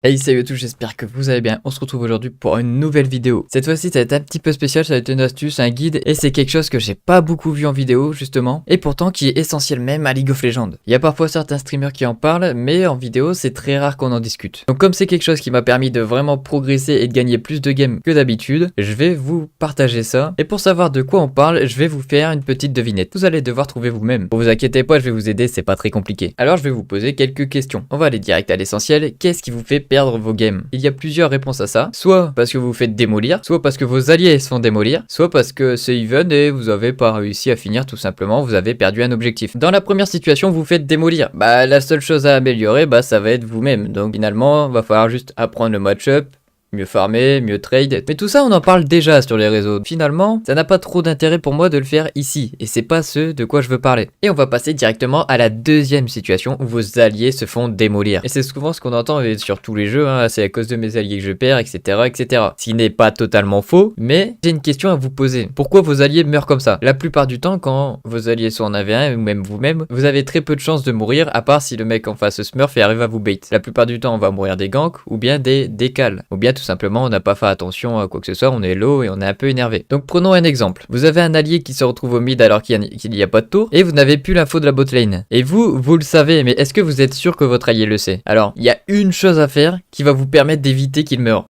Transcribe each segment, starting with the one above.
Hey, salut à tous, j'espère que vous allez bien. On se retrouve aujourd'hui pour une nouvelle vidéo. Cette fois-ci, ça va être un petit peu spécial, ça va être une astuce, un guide, et c'est quelque chose que j'ai pas beaucoup vu en vidéo, justement, et pourtant qui est essentiel même à League of Legends. Il y a parfois certains streamers qui en parlent, mais en vidéo, c'est très rare qu'on en discute. Donc comme c'est quelque chose qui m'a permis de vraiment progresser et de gagner plus de games que d'habitude, je vais vous partager ça. Et pour savoir de quoi on parle, je vais vous faire une petite devinette. Vous allez devoir trouver vous-même. Vous inquiétez pas, je vais vous aider, c'est pas très compliqué. Alors je vais vous poser quelques questions. On va aller direct à l'essentiel. Qu'est-ce qui vous fait perdre vos games? Il y a plusieurs réponses à ça. Soit parce que vous vous faites démolir, soit parce que vos alliés se font démolir, soit parce que c'est even et vous avez pas réussi à finir tout simplement, vous avez perdu un objectif. Dans la première situation, vous faites démolir. Bah la seule chose à améliorer, ça va être vous-même. Donc finalement, va falloir juste apprendre le match-up, mieux farmer, mieux trade. Mais tout ça, on en parle déjà sur les réseaux. Finalement, ça n'a pas trop d'intérêt pour moi de le faire ici. Et c'est pas ce de quoi je veux parler. Et on va passer directement à la deuxième situation où vos alliés se font démolir. Et c'est souvent ce qu'on entend sur tous les jeux, hein. C'est à cause de mes alliés que je perds, etc., etc. Ce qui n'est pas totalement faux, mais j'ai une question à vous poser. Pourquoi vos alliés meurent comme ça? La plupart du temps, quand vos alliés sont en AV1, ou même vous-même, vous avez très peu de chances de mourir, à part si le mec en face smurf et arrive à vous bait. La plupart du temps, on va mourir des ganks, ou bien des décals, ou bien tout simplement on n'a pas fait attention à quoi que ce soit, on est low et on est un peu énervé. Donc prenons un exemple. Vous avez un allié qui se retrouve au mid alors qu'il n'y a pas de tour et vous n'avez plus l'info de la bot lane. Et vous le savez, mais est-ce que vous êtes sûr que votre allié le sait? Alors, il y a une chose à faire qui va vous permettre d'éviter qu'il meure.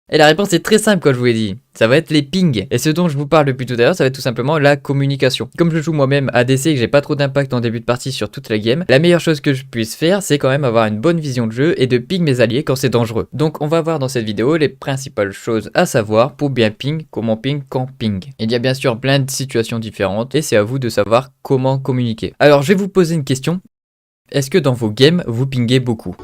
Et la réponse est très simple, comme je vous l'ai dit. Ça va être les pings. Et ce dont je vous parle depuis tout à l'heure, ça va être tout simplement la communication. Comme je joue moi-même ADC et que j'ai pas trop d'impact en début de partie sur toute la game, la meilleure chose que je puisse faire, c'est quand même avoir une bonne vision de jeu et de ping mes alliés quand c'est dangereux. Donc on va voir dans cette vidéo les principales choses à savoir pour bien ping, comment ping, quand ping. Il y a bien sûr plein de situations différentes et c'est à vous de savoir comment communiquer. Alors je vais vous poser une question. Est-ce que dans vos games, vous pingez beaucoup?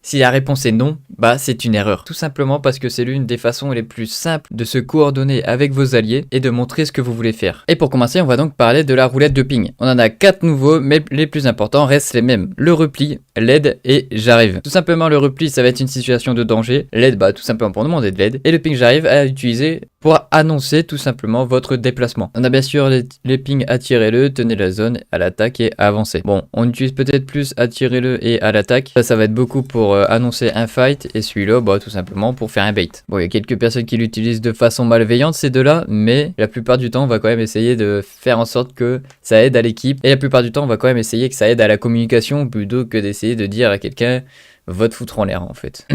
Si la réponse est non, c'est une erreur. Tout simplement parce que c'est l'une des façons les plus simples de se coordonner avec vos alliés et de montrer ce que vous voulez faire. Et pour commencer, on va donc parler de la roulette de ping. On en a 4 nouveaux, mais les plus importants restent les mêmes. Le repli, l'aide et j'arrive. Tout simplement, le repli, ça va être une situation de danger. L'aide, tout simplement pour demander de l'aide. Et le ping, j'arrive à utiliser pour annoncer tout simplement votre déplacement. On a bien sûr les pings attirez-le, tenez la zone, à l'attaque et avancez. Bon, on utilise peut-être plus attirez-le et à l'attaque. Ça va être beaucoup pour annoncer un fight et celui-là, tout simplement pour faire un bait. Bon, il y a quelques personnes qui l'utilisent de façon malveillante ces deux-là, mais la plupart du temps, on va quand même essayer de faire en sorte que ça aide à l'équipe. Et la plupart du temps, on va quand même essayer que ça aide à la communication plutôt que d'essayer de dire à quelqu'un va te foutre en l'air en fait.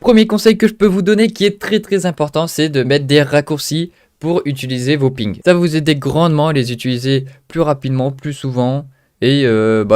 Premier conseil que je peux vous donner qui est très très important, c'est de mettre des raccourcis pour utiliser vos pings. Ça va vous aider grandement à les utiliser plus rapidement, plus souvent. Et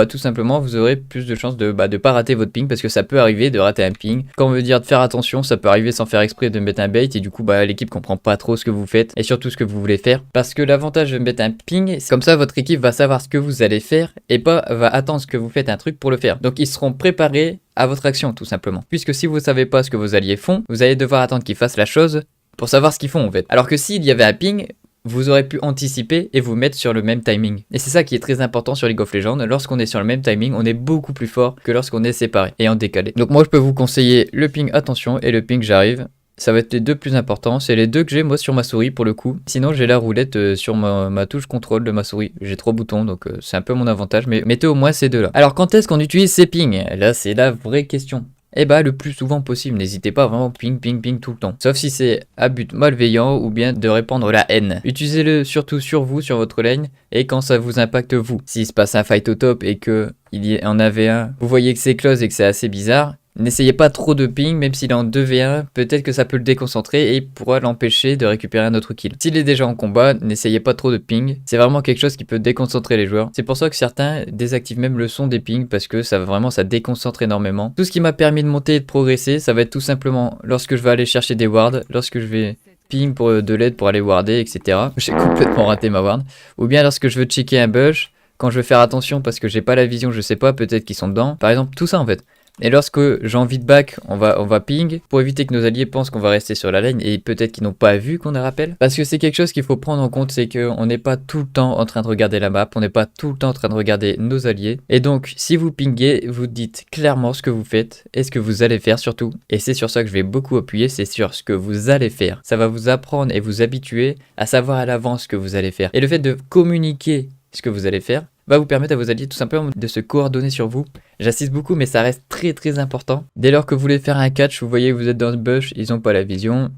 tout simplement vous aurez plus de chances de pas rater votre ping parce que ça peut arriver de rater un ping. Quand on veut dire de faire attention, ça peut arriver sans faire exprès de mettre un bait et du coup l'équipe comprend pas trop ce que vous faites et surtout ce que vous voulez faire. Parce que l'avantage de mettre un ping, c'est comme ça votre équipe va savoir ce que vous allez faire et pas va attendre que vous faites un truc pour le faire. Donc ils seront préparés à votre action tout simplement. Puisque si vous savez pas ce que vos alliés font, vous allez devoir attendre qu'ils fassent la chose pour savoir ce qu'ils font en fait. Alors que s'il y avait un ping, vous aurez pu anticiper et vous mettre sur le même timing. Et c'est ça qui est très important sur League of Legends. Lorsqu'on est sur le même timing, on est beaucoup plus fort que lorsqu'on est séparé et en décalé. Donc moi je peux vous conseiller le ping attention et le ping j'arrive. Ça va être les deux plus importants. C'est les deux que j'ai moi sur ma souris pour le coup. Sinon j'ai la roulette sur ma touche contrôle de ma souris. J'ai 3 boutons donc c'est un peu mon avantage. Mais mettez au moins ces deux là. Alors quand est-ce qu'on utilise ces pings? Là c'est la vraie question. Le plus souvent possible, n'hésitez pas à vraiment ping tout le temps. Sauf si c'est à but malveillant ou bien de répandre la haine. Utilisez-le surtout sur vous, sur votre lane, et quand ça vous impacte vous. S'il se passe un fight au top et que il y en avait un, vous voyez que c'est close et que c'est assez bizarre, n'essayez pas trop de ping, même s'il est en 2v1, peut-être que ça peut le déconcentrer et pourra l'empêcher de récupérer un autre kill. S'il est déjà en combat, n'essayez pas trop de ping, c'est vraiment quelque chose qui peut déconcentrer les joueurs. C'est pour ça que certains désactivent même le son des pings parce que ça déconcentre énormément. Tout ce qui m'a permis de monter et de progresser, ça va être tout simplement lorsque je vais aller chercher des wards, lorsque je vais ping pour de l'aide pour aller warder, etc. J'ai complètement raté ma ward. Ou bien lorsque je veux checker un bush, quand je veux faire attention parce que j'ai pas la vision, je sais pas, peut-être qu'ils sont dedans. Par exemple, tout ça en fait. Et lorsque j'ai envie de back, on va ping pour éviter que nos alliés pensent qu'on va rester sur la lane et peut-être qu'ils n'ont pas vu qu'on a rappel. Parce que c'est quelque chose qu'il faut prendre en compte, c'est qu'on n'est pas tout le temps en train de regarder la map, on n'est pas tout le temps en train de regarder nos alliés. Et donc si vous pingez, vous dites clairement ce que vous faites et ce que vous allez faire surtout. Et c'est sur ça que je vais beaucoup appuyer, c'est sur ce que vous allez faire. Ça va vous apprendre et vous habituer à savoir à l'avance ce que vous allez faire. Et le fait de communiquer ce que vous allez faire, va vous permettre à vos alliés tout simplement de se coordonner sur vous. J'insiste beaucoup, mais ça reste très très important. Dès lors que vous voulez faire un catch, vous voyez que vous êtes dans le bush, ils n'ont pas la vision.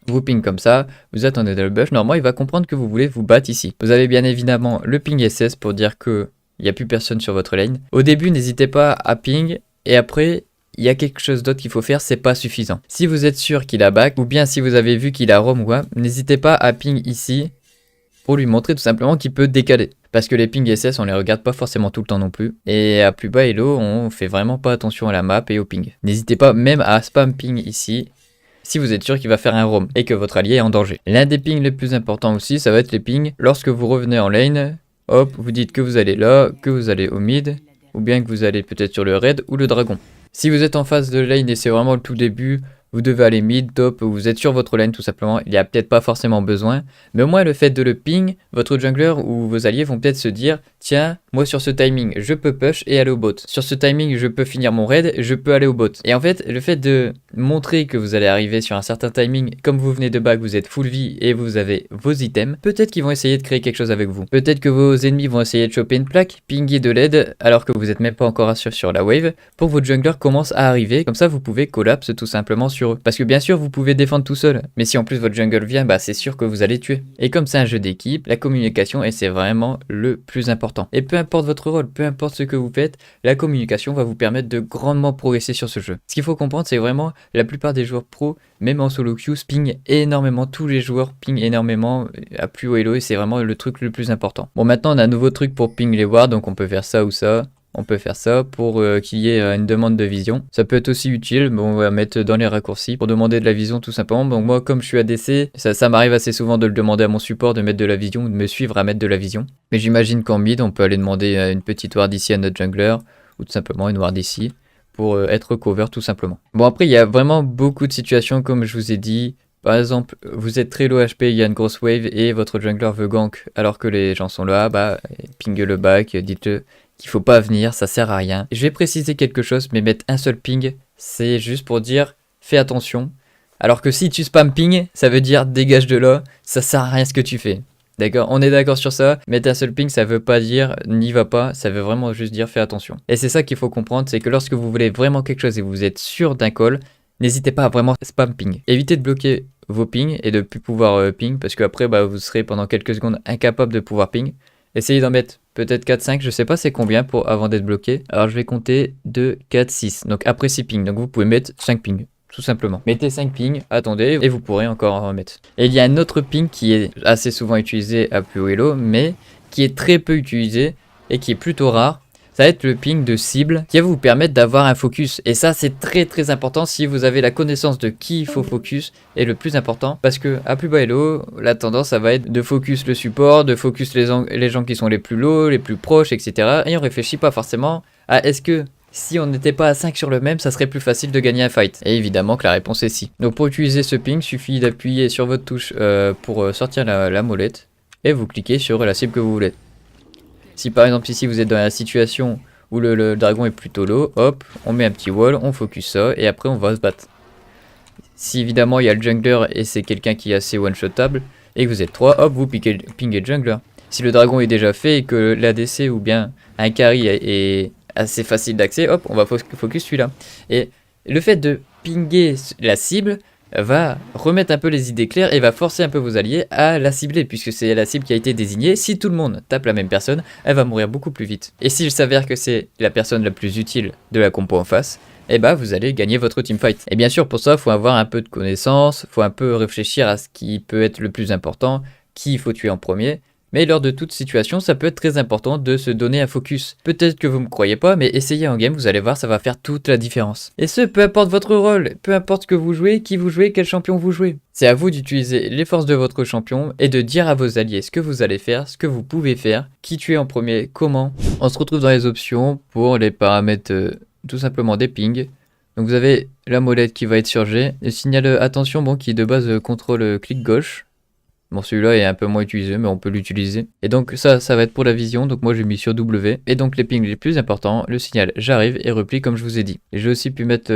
Vous ping comme ça, vous attendez dans le bush, normalement il va comprendre que vous voulez vous battre ici. Vous avez bien évidemment le ping SS pour dire que il n'y a plus personne sur votre lane. Au début, n'hésitez pas à ping, et après, il y a quelque chose d'autre qu'il faut faire, c'est pas suffisant. Si vous êtes sûr qu'il a back, ou bien si vous avez vu qu'il a roam ou quoi, n'hésitez pas à ping ici, pour lui montrer tout simplement qu'il peut décaler. Parce que les ping SS, on les regarde pas forcément tout le temps non plus. Et à plus bas elo, on fait vraiment pas attention à la map et au ping. N'hésitez pas même à spam ping ici, si vous êtes sûr qu'il va faire un roam et que votre allié est en danger. L'un des pings les plus importants aussi, ça va être les pings. Lorsque vous revenez en lane, hop, vous dites que vous allez là, que vous allez au mid, ou bien que vous allez peut-être sur le raid ou le dragon. Si vous êtes en phase de lane et c'est vraiment le tout début, vous devez aller mid, top, vous êtes sur votre lane tout simplement, il n'y a peut-être pas forcément besoin, mais au moins le fait de le ping, votre jungler ou vos alliés vont peut-être se dire, tiens, moi sur ce timing, je peux push et aller au bot. Sur ce timing, je peux finir mon raid, je peux aller au bot. Et en fait, le fait de montrer que vous allez arriver sur un certain timing, comme vous venez de back, vous êtes full vie et vous avez vos items, peut-être qu'ils vont essayer de créer quelque chose avec vous. Peut-être que vos ennemis vont essayer de choper une plaque, pinguer de l'aide, alors que vous n'êtes même pas encore assuré sur la wave, pour que votre jungler commence à arriver, comme ça vous pouvez collapse tout simplement sur eux. Parce que bien sûr, vous pouvez défendre tout seul, mais si en plus votre jungle vient, bah c'est sûr que vous allez tuer. Et comme c'est un jeu d'équipe, la communication, et c'est vraiment le plus important. Et peu importe votre rôle, peu importe ce que vous faites, la communication va vous permettre de grandement progresser sur ce jeu. Ce qu'il faut comprendre, c'est vraiment la plupart des joueurs pro, même en solo queue, ping énormément. Tous les joueurs ping énormément à plus haut elo et c'est vraiment le truc le plus important. Bon, maintenant on a un nouveau truc pour ping les wards, donc on peut faire ça ou ça. On peut faire ça pour qu'il y ait une demande de vision. Ça peut être aussi utile, mais on va mettre dans les raccourcis pour demander de la vision tout simplement. Donc moi, comme je suis ADC, ça m'arrive assez souvent de le demander à mon support de mettre de la vision ou de me suivre à mettre de la vision. Mais j'imagine qu'en mid, on peut aller demander une petite ward ici à notre jungler ou tout simplement une ward ici pour être cover tout simplement. Bon, après, il y a vraiment beaucoup de situations comme je vous ai dit. Par exemple, vous êtes très low HP, il y a une grosse wave et votre jungler veut gank alors que les gens sont là, bah ping le back, dites-le qu'il faut pas venir, ça sert à rien. Je vais préciser quelque chose, mais mettre un seul ping, c'est juste pour dire fais attention. Alors que si tu spam ping, ça veut dire dégage de là, ça sert à rien ce que tu fais. D'accord, on est d'accord sur ça. Mettre un seul ping, ça veut pas dire n'y va pas, ça veut vraiment juste dire fais attention. Et c'est ça qu'il faut comprendre, c'est que lorsque vous voulez vraiment quelque chose et vous êtes sûr d'un call, n'hésitez pas à vraiment spam ping. Évitez de bloquer vos pings et de ne plus pouvoir ping, parce qu'après bah, vous serez pendant quelques secondes incapable de pouvoir ping. Essayez d'en mettre peut-être 4-5, je sais pas c'est combien pour avant d'être bloqué. Alors je vais compter 2, 4, 6. Donc après 6 pings, donc vous pouvez mettre 5 pings. Tout simplement. Mettez 5 pings, attendez, et vous pourrez encore en remettre. Et il y a un autre ping qui est assez souvent utilisé à plus haut elo, mais qui est très peu utilisé et qui est plutôt rare. Ça va être le ping de cible qui va vous permettre d'avoir un focus. Et ça, c'est très très important si vous avez la connaissance de qui il faut focus. Et le plus important, parce que à plus bas elo, la tendance, ça va être de focus le support, de focus les gens qui sont les plus low, les plus proches, etc. Et on réfléchit pas forcément à est-ce que si on n'était pas à 5 sur le même, ça serait plus facile de gagner un fight. Et évidemment que la réponse est si. Donc pour utiliser ce ping, il suffit d'appuyer sur votre touche pour sortir la molette. Et vous cliquez sur la cible que vous voulez. Si par exemple ici vous êtes dans la situation où le dragon est plutôt low, hop, on met un petit wall, on focus ça et après on va se battre. Si évidemment il y a le jungler et c'est quelqu'un qui est assez one-shotable et que vous êtes 3, hop, vous pingez le jungler. Si le dragon est déjà fait et que l'ADC ou bien un carry est assez facile d'accès, hop, on va focus celui-là. Et le fait de pinguer la cible va remettre un peu les idées claires et va forcer un peu vos alliés à la cibler puisque c'est la cible qui a été désignée. Si tout le monde tape la même personne, elle va mourir beaucoup plus vite. Et s'il s'avère que c'est la personne la plus utile de la compo en face, et bah vous allez gagner votre teamfight. Et bien sûr pour ça, il faut avoir un peu de connaissances, il faut un peu réfléchir à ce qui peut être le plus important, qui il faut tuer en premier. Mais lors de toute situation, ça peut être très important de se donner un focus. Peut-être que vous ne me croyez pas, mais essayez en game, vous allez voir, ça va faire toute la différence. Et ce, peu importe votre rôle, peu importe ce que vous jouez, qui vous jouez, quel champion vous jouez. C'est à vous d'utiliser les forces de votre champion et de dire à vos alliés ce que vous allez faire, ce que vous pouvez faire, qui tuer en premier, comment. On se retrouve dans les options pour les paramètres tout simplement des pings. Donc vous avez la molette qui va être sur G, le signal attention bon, qui est de base contrôle clic gauche. Bon celui-là est un peu moins utilisé mais on peut l'utiliser. Et donc ça va être pour la vision, donc moi j'ai mis sur W. Et donc les pings les plus importants, le signal j'arrive et repli comme je vous ai dit. Et j'ai aussi pu mettre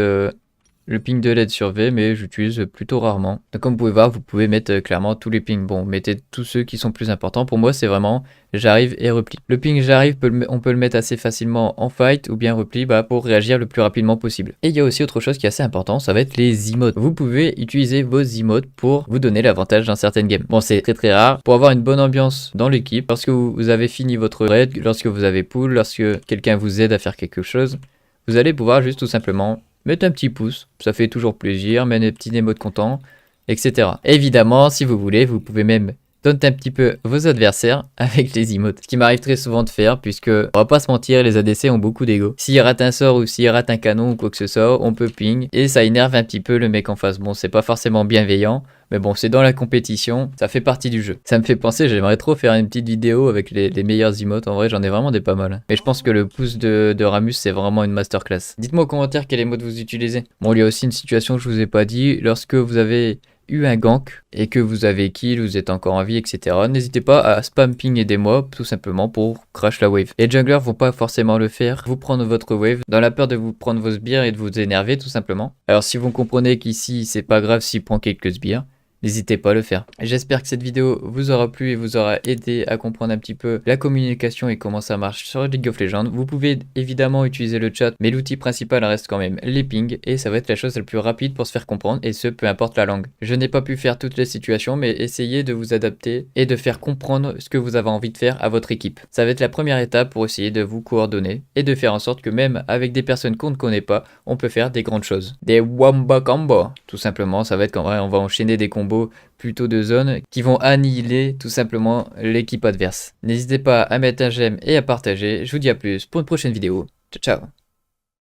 le ping de LED sur V, mais j'utilise plutôt rarement. Donc comme vous pouvez voir, vous pouvez mettre clairement tous les pings. Bon, mettez tous ceux qui sont plus importants. Pour moi, c'est vraiment j'arrive et repli. Le ping j'arrive, on peut le mettre assez facilement en fight ou bien repli pour réagir le plus rapidement possible. Et il y a aussi autre chose qui est assez important, ça va être les emotes. Vous pouvez utiliser vos emotes pour vous donner l'avantage dans certaines games. Bon, c'est très rare. Pour avoir une bonne ambiance dans l'équipe, lorsque vous avez fini votre raid, lorsque vous avez pull, lorsque quelqu'un vous aide à faire quelque chose, vous allez pouvoir juste tout simplement mettre un petit pouce, ça fait toujours plaisir, mettre des petits émotes contents, etc. Évidemment, si vous voulez, vous pouvez même taunter un petit peu vos adversaires avec les emotes. Ce qui m'arrive très souvent de faire, puisque on va pas se mentir, les ADC ont beaucoup d'ego. S'il rate un sort ou s'il rate un canon ou quoi que ce soit, on peut ping et ça énerve un petit peu le mec en face. Bon, c'est pas forcément bienveillant, mais bon, c'est dans la compétition, ça fait partie du jeu. Ça me fait penser, j'aimerais trop faire une petite vidéo avec les meilleurs emotes. En vrai, j'en ai vraiment des pas mal. Mais je pense que le pouce de Ramus, c'est vraiment une masterclass. Dites-moi en commentaire quel emote vous utilisez. Bon, il y a aussi une situation que je vous ai pas dit. Lorsque vous avez eu un gank et que vous avez kill, vous êtes encore en vie, etc. N'hésitez pas à spam ping aidez-moi tout simplement pour crash la wave. Les junglers vont pas forcément le faire, vous prendre votre wave dans la peur de vous prendre vos sbires et de vous énerver tout simplement. Alors si vous comprenez qu'ici c'est pas grave s'il prend quelques sbires, n'hésitez pas à le faire. J'espère que cette vidéo vous aura plu et vous aura aidé à comprendre un petit peu la communication et comment ça marche sur League of Legends. Vous pouvez évidemment utiliser le chat, mais l'outil principal reste quand même les pings et ça va être la chose la plus rapide pour se faire comprendre et ce peu importe la langue. Je n'ai pas pu faire toutes les situations, mais essayez de vous adapter et de faire comprendre ce que vous avez envie de faire à votre équipe. Ça va être la première étape pour essayer de vous coordonner et de faire en sorte que même avec des personnes qu'on ne connaît pas, on peut faire des grandes choses. Des wamba combo. Tout simplement, ça va être qu'en vrai on va enchaîner des combos plutôt de zones qui vont annihiler tout simplement l'équipe adverse. N'hésitez pas à mettre un j'aime et à partager. Je vous dis à plus pour une prochaine vidéo. Ciao ciao.